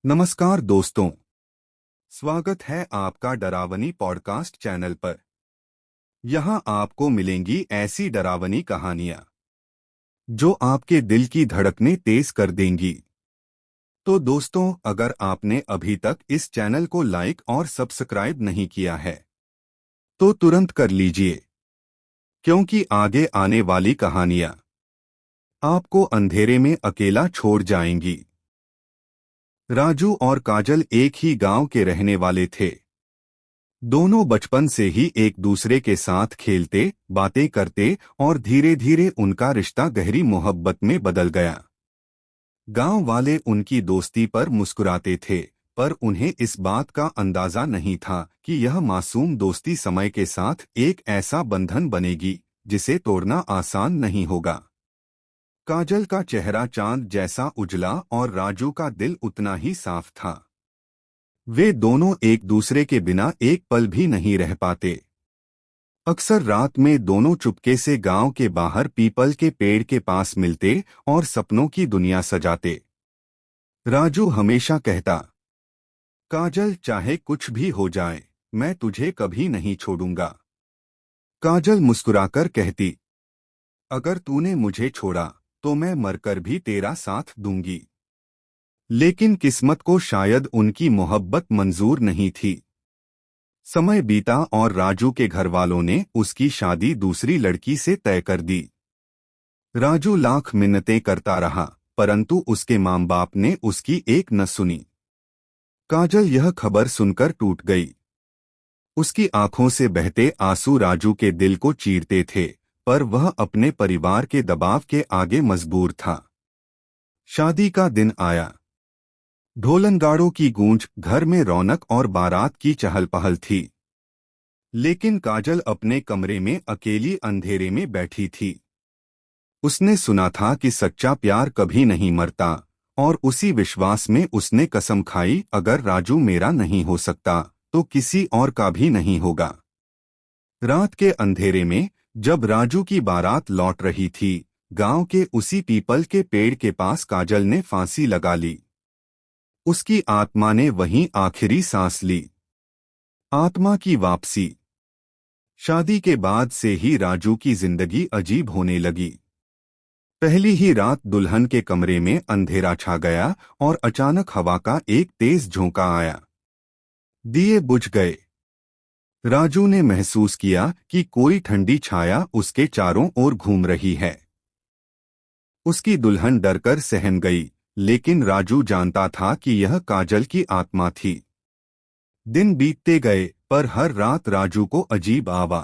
नमस्कार दोस्तों, स्वागत है आपका डरावनी पॉडकास्ट चैनल पर। यहाँ आपको मिलेंगी ऐसी डरावनी कहानियाँ जो आपके दिल की धड़कनें तेज कर देंगी। तो दोस्तों, अगर आपने अभी तक इस चैनल को लाइक और सब्सक्राइब नहीं किया है तो तुरंत कर लीजिए, क्योंकि आगे आने वाली कहानियाँ आपको अंधेरे में अकेला छोड़ जाएंगी। राजू और काजल एक ही गांव के रहने वाले थे। दोनों बचपन से ही एक दूसरे के साथ खेलते, बातें करते और धीरे धीरे उनका रिश्ता गहरी मोहब्बत में बदल गया। गांव वाले उनकी दोस्ती पर मुस्कुराते थे, पर उन्हें इस बात का अंदाजा नहीं था कि यह मासूम दोस्ती समय के साथ एक ऐसा बंधन बनेगी जिसे तोड़ना आसान नहीं होगा। काजल का चेहरा चांद जैसा उजला और राजू का दिल उतना ही साफ था। वे दोनों एक दूसरे के बिना एक पल भी नहीं रह पाते। अक्सर रात में दोनों चुपके से गांव के बाहर पीपल के पेड़ के पास मिलते और सपनों की दुनिया सजाते। राजू हमेशा कहता, काजल, चाहे कुछ भी हो जाए, मैं तुझे कभी नहीं छोड़ूंगा। काजल मुस्कुराकर कहती, अगर तूने मुझे छोड़ा तो मैं मरकर भी तेरा साथ दूंगी। लेकिन किस्मत को शायद उनकी मोहब्बत मंजूर नहीं थी। समय बीता और राजू के घरवालों ने उसकी शादी दूसरी लड़की से तय कर दी। राजू लाख मिन्नतें करता रहा, परंतु उसके माँ बाप ने उसकी एक न सुनी। काजल यह खबर सुनकर टूट गई। उसकी आंखों से बहते आंसू राजू के दिल को चीरते थे, पर वह अपने परिवार के दबाव के आगे मजबूर था। शादी का दिन आया। ढोलनगाड़ों की गूंज, घर में रौनक और बारात की चहल पहल थी। लेकिन काजल अपने कमरे में अकेली अंधेरे में बैठी थी। उसने सुना था कि सच्चा प्यार कभी नहीं मरता, और उसी विश्वास में उसने कसम खाई, अगर राजू मेरा नहीं हो सकता तो किसी और का भी नहीं होगा। रात के अंधेरे में जब राजू की बारात लौट रही थी, गांव के उसी पीपल के पेड़ के पास काजल ने फांसी लगा ली। उसकी आत्मा ने वहीं आखिरी सांस ली। आत्मा की वापसी। शादी के बाद से ही राजू की जिंदगी अजीब होने लगी। पहली ही रात दुल्हन के कमरे में अंधेरा छा गया और अचानक हवा का एक तेज झोंका आया। दिए बुझ गए। राजू ने महसूस किया कि कोई ठंडी छाया उसके चारों ओर घूम रही है। उसकी दुल्हन डरकर सहम गई, लेकिन राजू जानता था कि यह काजल की आत्मा थी। दिन बीतते गए, पर हर रात राजू को अजीब आवा